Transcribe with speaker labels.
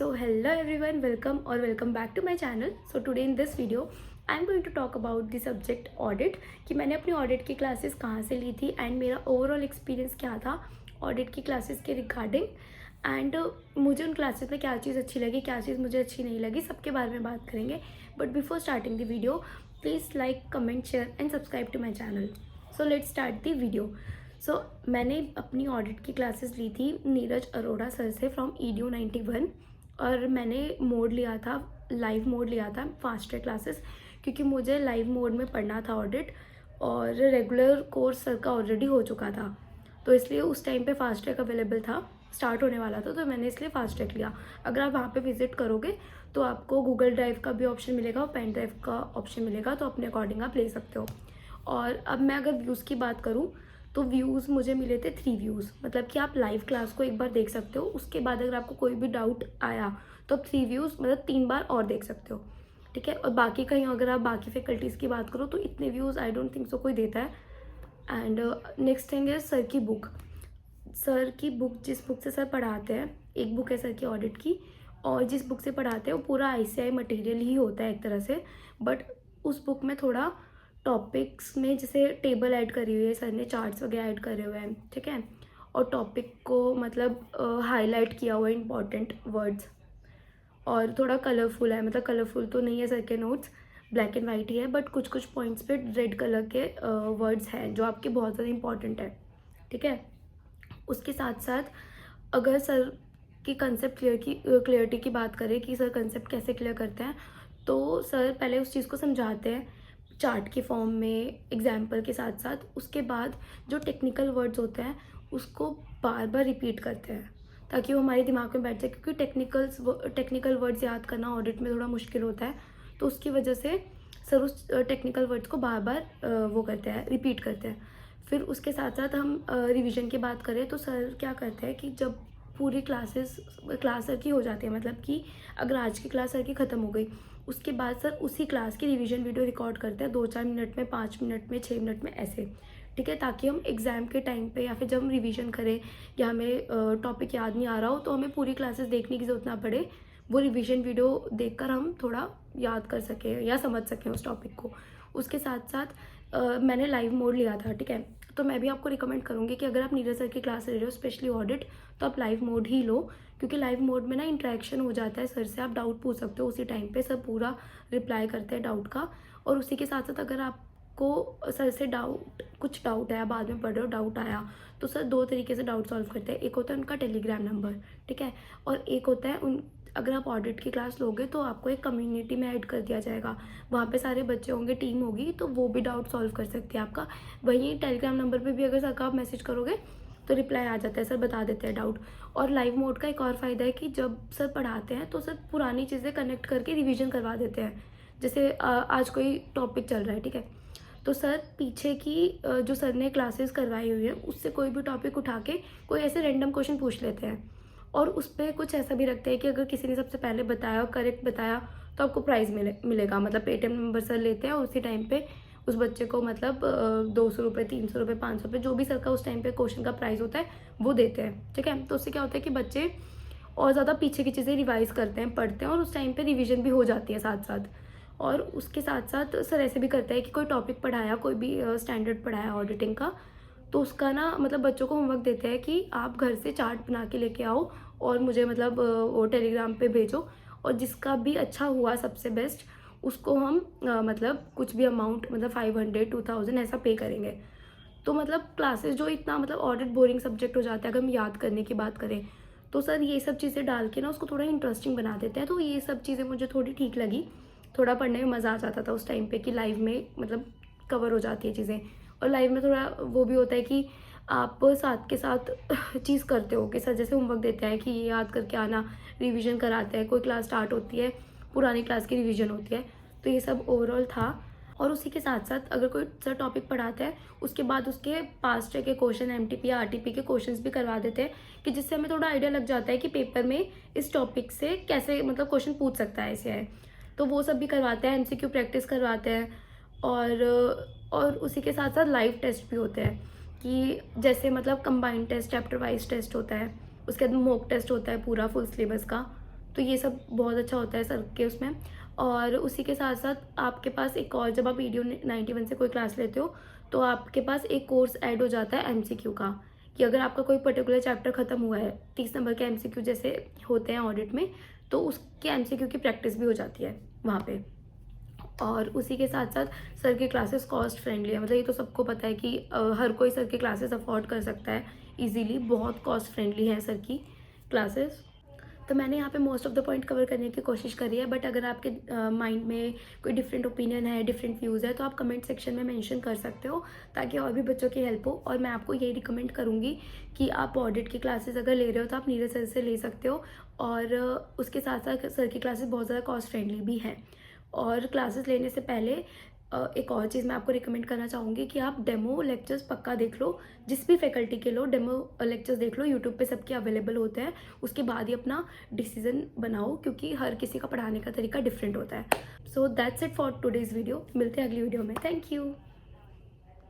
Speaker 1: So hello everyone, welcome back to my channel. So today in this video I am going to talk about the subject audit कि मैंने अपनी audit की classes कहाँ से ली थी and मेरा overall experience क्या था audit की classes के regarding and मुझे उन classes में क्या चीज़ अच्छी लगी, क्या चीज़ मुझे अच्छी नहीं लगी, सबके बारे में बात करेंगे. But before starting the video, please like, comment, share and subscribe to my channel. So let's start the video. मैंने अपनी ऑडिट की क्लासेस ली थी नीरज अरोड़ा सर से फ्रॉम EDU 91 और मैंने मोड लिया था, लाइव मोड लिया था फास्ट ट्रैक क्लासेस, क्योंकि मुझे लाइव मोड में पढ़ना था ऑडिट और रेगुलर कोर्स सर का ऑलरेडी हो चुका था, तो इसलिए उस टाइम पे फास्ट ट्रैक अवेलेबल था, स्टार्ट होने वाला था, तो मैंने इसलिए फास्ट ट्रैक लिया. अगर आप वहाँ पे विजिट करोगे तो आपको गूगल ड्राइव का भी ऑप्शन मिलेगा और पेन ड्राइव का ऑप्शन मिलेगा, तो अपने अकॉर्डिंग आप ले सकते हो. और अब मैं अगर व्यूज़ की बात करूँ तो व्यूज़ मुझे मिले थे 3 व्यूज़, मतलब कि आप लाइव क्लास को एक बार देख सकते हो, उसके बाद अगर आपको कोई भी डाउट आया तो आप 3 व्यूज़ मतलब 3 बार और देख सकते हो, ठीक है. और बाकी कहीं अगर आप बाकी फैकल्टीज़ की बात करो तो इतने views I don't think so कोई देता है. एंड नेक्स्ट थिंग है सर की बुक. जिस बुक से सर पढ़ाते हैं, एक बुक है सर की ऑडिट की, और जिस बुक से पढ़ाते हैं वो पूरा ICI मटेरियल ही होता है एक तरह से, बट उस बुक में थोड़ा टॉपिक्स में जैसे टेबल ऐड करी हुई है सर ने, चार्ट्स वगैरह ऐड करे हुए हैं, ठीक है, और टॉपिक को मतलब हाईलाइट किया हुआ है इंपॉर्टेंट वर्ड्स, और थोड़ा कलरफुल है, मतलब कलरफुल तो नहीं है सर के नोट्स, ब्लैक एंड वाइट ही है, बट कुछ कुछ पॉइंट्स पे रेड कलर के वर्ड्स हैं जो आपके बहुत ज़्यादा इंपॉर्टेंट है, ठीक है. उसके साथ साथ अगर सर की कंसेप्ट क्लियरिटी की बात करें कि सर कंसेप्ट कैसे क्लियर करते हैं, तो सर पहले उस चीज़ को समझाते हैं चार्ट के फॉर्म में, एग्जाम्पल के साथ साथ. उसके बाद जो टेक्निकल वर्ड्स होते हैं उसको बार बार रिपीट करते हैं ताकि वो हमारे दिमाग में बैठ जाए, क्योंकि टेक्निकल वर्ड्स याद करना ऑडिट में थोड़ा मुश्किल होता है, तो उसकी वजह से सर उस टेक्निकल वर्ड्स को बार बार वो करते हैं, रिपीट करते हैं. फिर उसके साथ साथ हम रिवीजन की बात करें तो सर क्या करते हैं कि जब पूरी क्लास सर की हो जाती है, मतलब कि अगर आज की क्लास सर की ख़त्म हो गई, उसके बाद सर उसी क्लास की रिवीजन वीडियो रिकॉर्ड करते हैं 2-4 मिनट में, 5 मिनट में, 6 मिनट में, ऐसे, ठीक है, ताकि हम एग्ज़ाम के टाइम पे या फिर जब हम रिवीजन करें या हमें टॉपिक याद नहीं आ रहा हो तो हमें पूरी क्लासेस देखने की ज़रूरत ना पड़े, वो रिवीजन वीडियो देखकर हम थोड़ा याद कर सकें या समझ सकें उस टॉपिक को. उसके साथ साथ मैंने लाइव मोड लिया था, ठीक है, तो मैं भी आपको रिकमेंड करूँगी कि अगर आप नीरज सर की क्लास ले रहे हो स्पेशली ऑडिट, तो आप लाइव मोड ही लो, क्योंकि लाइव मोड में ना इंटरेक्शन हो जाता है सर से, आप डाउट पूछ सकते हो उसी टाइम पे, सर पूरा रिप्लाई करते हैं डाउट का. और उसी के साथ साथ अगर आपको सर से कुछ डाउट आया, बाद में पढ़ रहे हो डाउट आया, तो सर 2 तरीके से डाउट सॉल्व करते हैं. एक होता है उनका टेलीग्राम नंबर, ठीक है, और एक होता है अगर आप ऑडिट की क्लास लोगे तो आपको एक कम्युनिटी में ऐड कर दिया जाएगा, वहाँ पे सारे बच्चे होंगे, टीम होगी, तो वो भी डाउट सॉल्व कर सकते हैं आपका. वहीं टेलीग्राम नंबर पे भी अगर सर का आप मैसेज करोगे तो रिप्लाई आ जाता है, सर बता देते हैं डाउट. और लाइव मोड का एक और फ़ायदा है कि जब सर पढ़ाते हैं तो सर पुरानी चीज़ें कनेक्ट करके रिवीजन करवा देते हैं. जैसे आज कोई टॉपिक चल रहा है, ठीक है, तो सर पीछे की जो सर ने क्लासेस करवाई हुई है उससे कोई भी टॉपिक उठा के कोई ऐसे रैंडम क्वेश्चन पूछ लेते हैं, और उस पर कुछ ऐसा भी रखते हैं कि अगर किसी ने सबसे पहले बताया, करेक्ट बताया, तो आपको प्राइज़ मिलेगा, मतलब पेटीएम नंबर सर लेते हैं और उसी टाइम पे उस बच्चे को मतलब 200 रुपये, 300 रुपये, 500 रुपये, जो भी सर का उस टाइम पे क्वेश्चन का प्राइस होता है वो देते हैं, ठीक है. तो उससे क्या होता है कि बच्चे और ज़्यादा पीछे की चीज़ें रिवाइज़ करते हैं, पढ़ते हैं, और उस टाइम पे रिवीजन भी हो जाती है साथ साथ. और उसके साथ साथ सर ऐसे भी करता है कि कोई टॉपिक पढ़ाया, कोई भी स्टैंडर्ड पढ़ाया ऑडिटिंग का, तो उसका ना मतलब बच्चों को होमवर्क देते हैं कि आप घर से चार्ट बना के लेके आओ और मुझे मतलब वो टेलीग्राम पे भेजो, और जिसका भी अच्छा हुआ सबसे बेस्ट उसको हम मतलब कुछ भी अमाउंट, मतलब 500, 2000 ऐसा पे करेंगे. तो मतलब क्लासेस जो इतना मतलब ऑडिट बोरिंग सब्जेक्ट हो जाता है अगर हम याद करने की बात करें, तो सर ये सब चीज़ें डाल के ना उसको थोड़ा इंटरेस्टिंग बना देते हैं. तो ये सब चीज़ें मुझे थोड़ी ठीक लगी, थोड़ा पढ़ने में मज़ा आ जाता था उस टाइम पे कि लाइव में मतलब कवर हो जाती है चीज़ें. और लाइव में थोड़ा वो भी होता है कि आप साथ के साथ चीज़ करते हो कि सर जैसे होमवर्क देते हैं कि ये याद करके आना, रिवीजन कराते हैं, कोई क्लास स्टार्ट होती है, पुरानी क्लास की रिवीजन होती है, तो ये सब ओवरऑल था. और उसी के साथ साथ अगर कोई सर टॉपिक पढ़ाता है उसके बाद उसके पास्ट के क्वेश्चन, MTP या RTP के क्वेश्चंस भी करवा देते हैं, कि जिससे हमें थोड़ा आइडिया लग जाता है कि पेपर में इस टॉपिक से कैसे मतलब क्वेश्चन पूछ सकता है ऐसे है, तो वो सब भी करवाते हैं, MCQ प्रैक्टिस करवाते हैं. और उसी के साथ साथ लाइव टेस्ट भी होते हैं कि जैसे मतलब combined test, chapter wise test होता है, उसके बाद मॉक टेस्ट होता है पूरा फुल सिलेबस का, तो ये सब बहुत अच्छा होता है सर के उसमें। और उसी के साथ साथ आपके पास एक और, जब आप वीडियो 91 से कोई क्लास लेते हो तो आपके पास एक कोर्स ऐड हो जाता है एमसीक्यू का, कि अगर आपका कोई पर्टिकुलर चैप्टर खत्म हुआ है, 30 नंबर के एमसीक्यू जैसे होते हैं ऑडिट में, तो उसके एमसीक्यू की प्रैक्टिस भी हो जाती है वहाँ पे। और उसी के साथ साथ सर की क्लासेस कॉस्ट फ्रेंडली है, मतलब ये तो सबको पता है कि हर कोई सर की क्लासेस अफोर्ड कर सकता है इजीली, बहुत कॉस्ट फ्रेंडली है सर की क्लासेस। तो मैंने यहाँ पे most of the point cover करने की कोशिश करी है, बट अगर आपके माइंड में कोई डिफरेंट ओपिनियन है, डिफरेंट व्यूज़ है, तो आप कमेंट सेक्शन में मेंशन कर सकते हो, ताकि और भी बच्चों की हेल्प हो। और मैं आपको यही रिकमेंड करूँगी कि आप ऑडिट की क्लासेस अगर ले रहे हो तो आप नीरज सर से ले सकते हो। और उसके साथ साथ सर की क्लासेस बहुत ज़्यादा कॉस्ट फ्रेंडली भी हैं। और क्लासेस लेने से पहले एक और चीज़ मैं आपको रिकमेंड करना चाहूँगी कि आप डेमो लेक्चर्स पक्का देख लो, जिस भी फैकल्टी के लो डेमो लेक्चर्स देख लो, यूट्यूब पे सबके अवेलेबल होते हैं। उसके बाद ही अपना डिसीजन बनाओ, क्योंकि हर किसी का पढ़ाने का तरीका डिफरेंट होता है। So that's it for today's video. मिलते हैं अगली वीडियो में। Thank you.